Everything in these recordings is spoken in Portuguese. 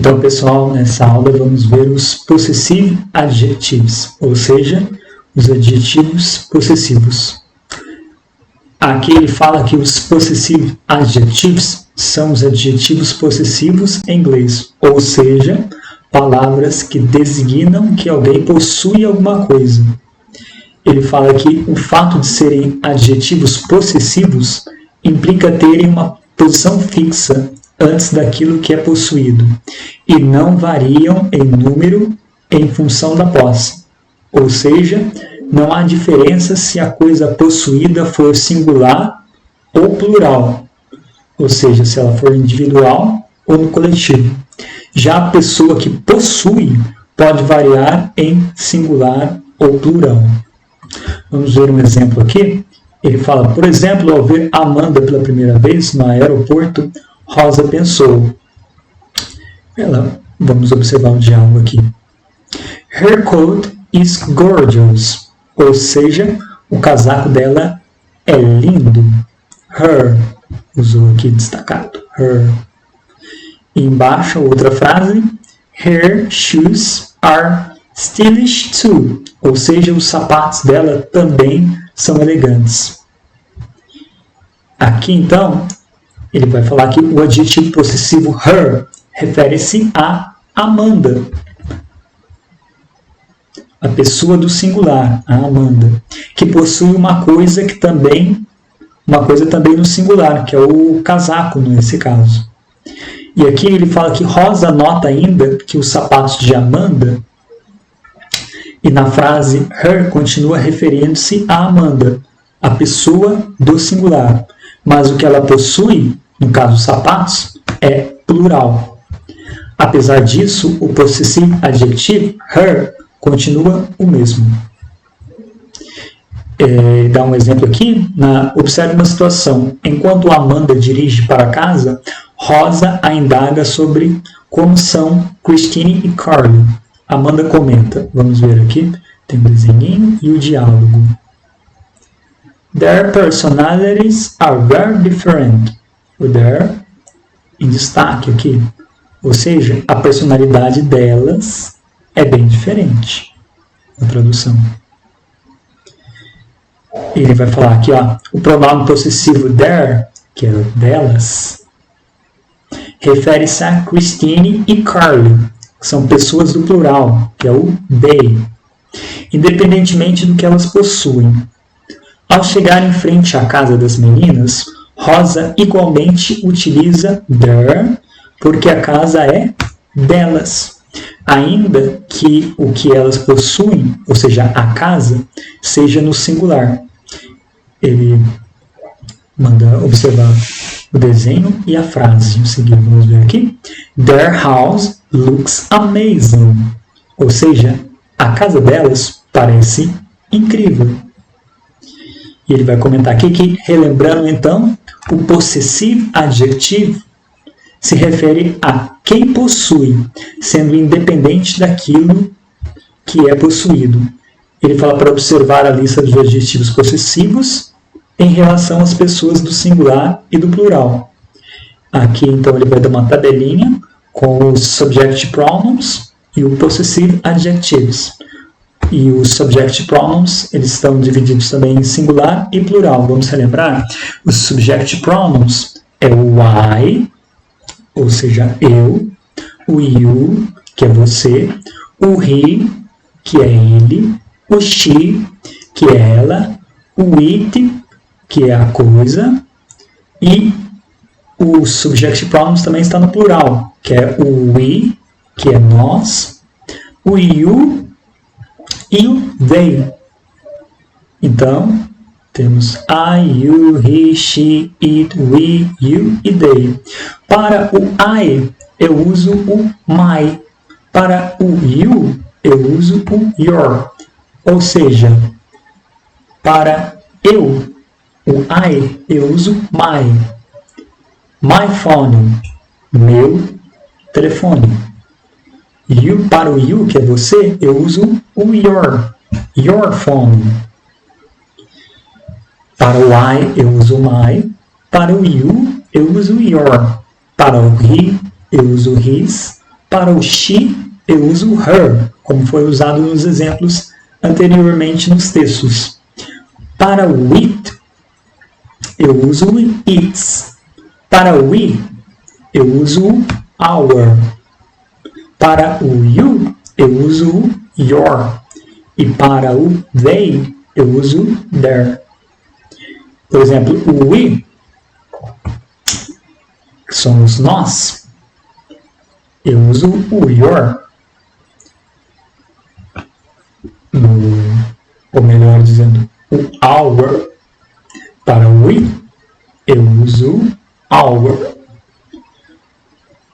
Então, pessoal, nessa aula vamos ver os possessive adjectives, ou seja, os adjetivos possessivos. Aqui ele fala que os possessive adjectives são os adjetivos possessivos em inglês, ou seja, palavras que designam que alguém possui alguma coisa. Ele fala que o fato de serem adjetivos possessivos implica terem uma posição fixa antes daquilo que é possuído e não variam em número em função da posse. Ou seja, não há diferença se a coisa possuída for singular ou plural, ou seja, se ela for individual ou no coletivo. Já a pessoa que possui pode variar em singular ou plural. Vamos ver um exemplo aqui. Ele fala, por exemplo, ao ver Amanda pela primeira vez no aeroporto, Rosa pensou. Vamos observar o diálogo aqui. Her coat is gorgeous. Ou seja, o casaco dela é lindo. Her, usou aqui destacado. Her. E embaixo, outra frase. Her shoes are stylish too. Ou seja, os sapatos dela também são elegantes. Aqui, então, ele vai falar que o adjetivo possessivo her refere-se a Amanda, a pessoa do singular, a Amanda, que possui uma coisa também no singular, que é o casaco, nesse caso. E aqui ele fala que Rosa nota ainda que os sapatos de Amanda, e na frase her continua referindo-se a Amanda, a pessoa do singular, mas o que ela possui, no caso os sapatos, é plural. Apesar disso, o possessive adjective her continua o mesmo. Dá um exemplo aqui. Observe uma situação. Enquanto Amanda dirige para casa, Rosa a indaga sobre como são Christine e Carly. Amanda comenta. Vamos ver aqui. Tem o desenho e o diálogo. Their personalities are very different. O their em destaque aqui. Ou seja, a personalidade delas é bem diferente. A tradução. Ele vai falar aqui, o pronome possessivo their, que é delas, refere-se a Christine e Carly, que são pessoas do plural, que é o they, independentemente do que elas possuem. Ao chegar em frente à casa das meninas, Rosa igualmente utiliza their, porque a casa é delas, ainda que o que elas possuem, ou seja, a casa, seja no singular. Ele manda observar o desenho e a frase. Em seguida, vamos ver aqui. Their house looks amazing. Ou seja, a casa delas parece incrível. E ele vai comentar aqui que, relembrando então, o possessive adjective se refere a quem possui, sendo independente daquilo que é possuído. Ele fala para observar a lista dos adjetivos possessivos em relação às pessoas do singular e do plural. Aqui, então, ele vai dar uma tabelinha com os subject pronouns e o possessive adjectives. E os subject pronouns, eles estão divididos também em singular e plural. Vamos relembrar? Os subject pronouns é o I, ou seja, eu, o you, que é você, o he, que é ele, o she, que é ela, o it, que é a coisa, e o subject pronouns também está no plural, que é o we, que é nós, o you e o they. Então, temos I, you, he, she, it, we, you e they. Para o I, eu uso o my. Para o you, eu uso o your. Ou seja, para eu, o I, eu uso my. My phone, meu telefone. You, para o you, que é você, eu uso o your phone. Para o I, eu uso o my. Para o you, eu uso o your. Para o he, eu uso his. Para o she, eu uso her, como foi usado nos exemplos anteriormente nos textos. Para o it, eu uso its. Para o we, eu uso our. Para o you, eu uso your. E para o they, eu uso their. Por exemplo, o we, que somos nós, eu uso o your. Ou melhor dizendo, o our. Para o we, eu uso our.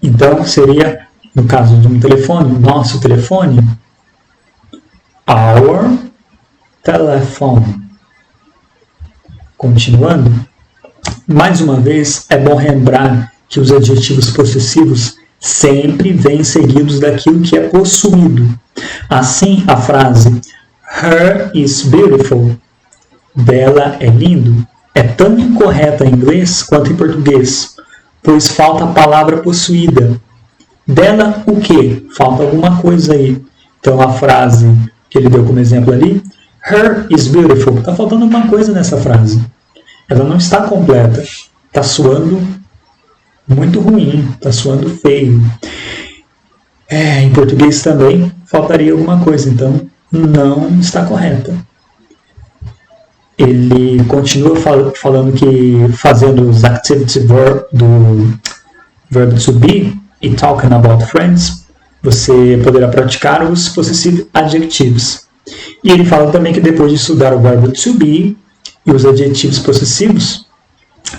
Então, seria, no caso de um telefone, nosso telefone, our telephone. Continuando, mais uma vez, é bom lembrar que os adjetivos possessivos sempre vêm seguidos daquilo que é possuído. Assim, a frase Her is beautiful, dela é lindo, é tão incorreta em inglês quanto em português, pois falta a palavra possuída. Dela o quê? Falta alguma coisa aí. Então a frase que ele deu como exemplo ali, Her is beautiful, está faltando alguma coisa nessa frase. Ela não está completa, está soando muito ruim, está soando feio. Em português também faltaria alguma coisa, então não está correta. Ele continua falando que fazendo os activity do verbo to be e talking about friends, você poderá praticar os possessive adjetivos. E ele fala também que depois de estudar o verbo to be e os adjetivos possessivos,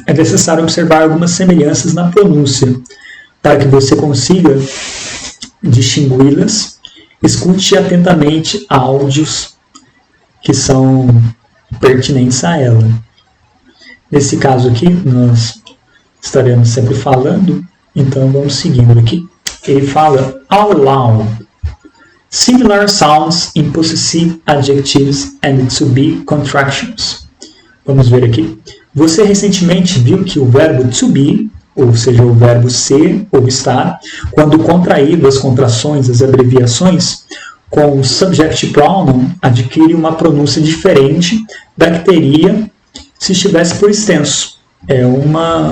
é necessário observar algumas semelhanças na pronúncia, para que você consiga distingui-las. Escute atentamente áudios que são pertinentes a ela. Nesse caso aqui, nós estaremos sempre falando, então vamos seguindo aqui. Ele fala out loud. Similar sounds in possessive adjectives and to be contractions. Vamos ver aqui. Você recentemente viu que o verbo to be, ou seja, o verbo ser ou estar, quando contraído, as contrações, as abreviações, com o subject pronoun, adquire uma pronúncia diferente da que teria se estivesse por extenso.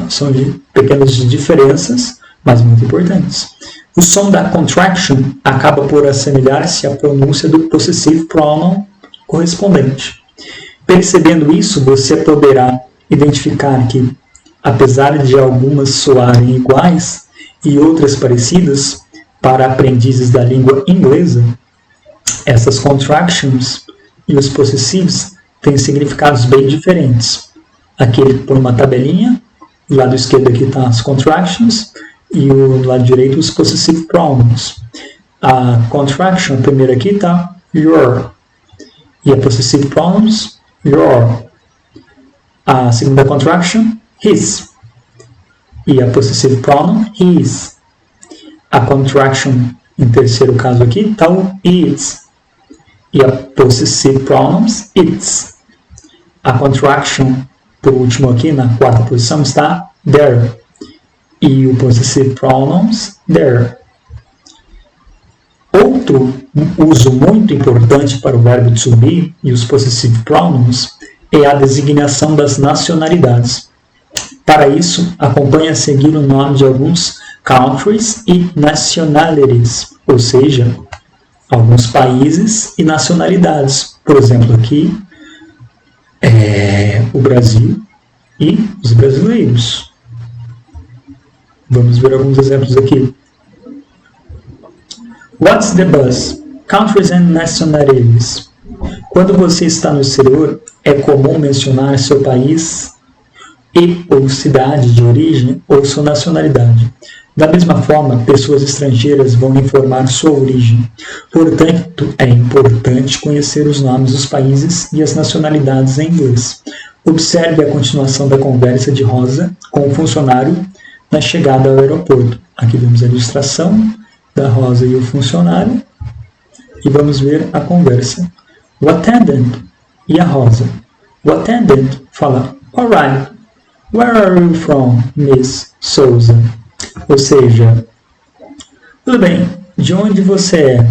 São pequenas diferenças, mas muito importantes. O som da contraction acaba por assemelhar-se à pronúncia do possessive pronoun correspondente. Percebendo isso, você poderá identificar que, apesar de algumas soarem iguais e outras parecidas para aprendizes da língua inglesa, essas contractions e os possessivos têm significados bem diferentes. Aqui ele põe uma tabelinha, do lado esquerdo aqui estão as contractions e do lado direito os possessive pronouns. A contraction, primeiro aqui está your, e a possessive pronouns, your. A segunda contraction, his, e a possessive pronoun, his. A contraction, em terceiro caso aqui, está o its, e a possessive pronouns, its. A contraction, por último aqui, na quarta posição, está their, e o possessive pronouns, their. Outro uso muito importante para o verbo to be e os possessive pronouns é a designação das nacionalidades. Para isso, acompanhe a seguir o nome de alguns countries e nationalities, ou seja, alguns países e nacionalidades. Por exemplo, aqui, o Brasil e os brasileiros. Vamos ver alguns exemplos aqui. What's the bus? Countries and nationalities. Quando você está no exterior, é comum mencionar seu país e ou cidade de origem ou sua nacionalidade. Da mesma forma, pessoas estrangeiras vão informar sua origem. Portanto, é importante conhecer os nomes dos países e as nacionalidades em inglês. Observe a continuação da conversa de Rosa com o funcionário na chegada ao aeroporto. Aqui vemos a ilustração da Rosa e o funcionário. E vamos ver a conversa. O attendant e a Rosa. O attendant fala, alright, where are you from, Miss Souza? Ou seja, Tudo bem, de onde você é,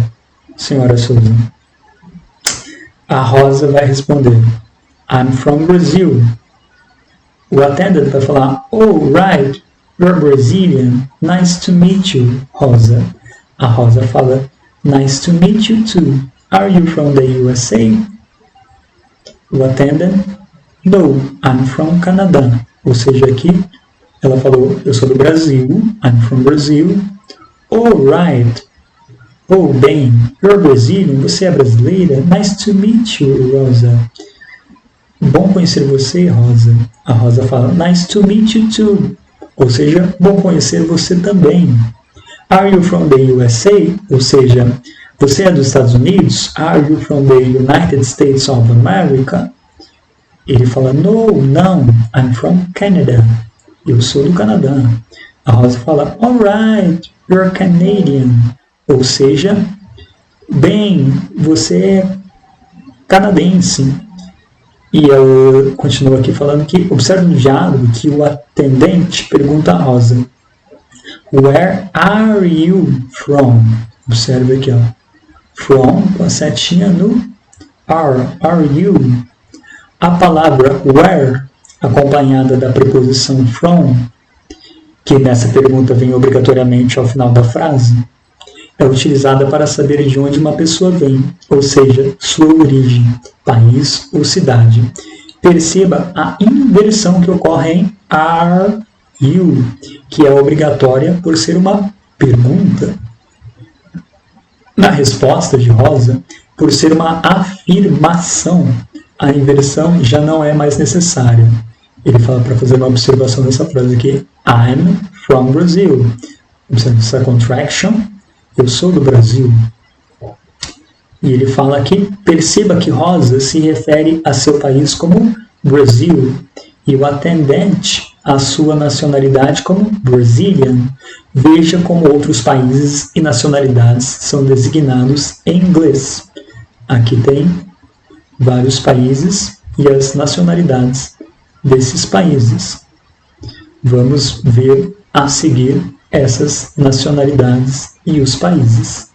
senhora Souza? A Rosa vai responder, I'm from Brazil. O attendant vai falar, oh, right, you're Brazilian. Nice to meet you, Rosa. A Rosa fala, nice to meet you too. Are you from the USA? O attendant, no, I'm from Canada. Ou seja, aqui ela falou, eu sou do Brasil, I'm from Brazil. Oh, right. Oh, bem, you're Brazilian, você é brasileira? Nice to meet you, Rosa. Bom conhecer você, Rosa. A Rosa fala, nice to meet you too. Ou seja, bom conhecer você também. Are you from the USA? Ou seja, você é dos Estados Unidos? Are you from the United States of America? Ele fala, no, não, I'm from Canada. Eu sou do Canadá. A Rosa fala, alright, you're Canadian. Ou seja, bem, você é canadense. E ela continua aqui falando que, observa no diálogo que o atendente pergunta a Rosa, where are you from? Observe aqui, ó. From, com a setinha no are you? A palavra where, acompanhada da preposição from, que nessa pergunta vem obrigatoriamente ao final da frase, é utilizada para saber de onde uma pessoa vem, ou seja, sua origem, país ou cidade. Perceba a inversão que ocorre em are you, que é obrigatória por ser uma pergunta. Na resposta de Rosa, por ser uma afirmação, a inversão já não é mais necessária. Ele fala para fazer uma observação dessa frase aqui, I'm from Brazil. Observe essa contraction, eu sou do Brasil. E ele fala aqui, perceba que Rosa se refere a seu país como Brasil e o atendente a sua nacionalidade como Brazilian. Veja como outros países e nacionalidades são designados em inglês. Aqui tem vários países e as nacionalidades desses países. Vamos ver a seguir essas nacionalidades e os países.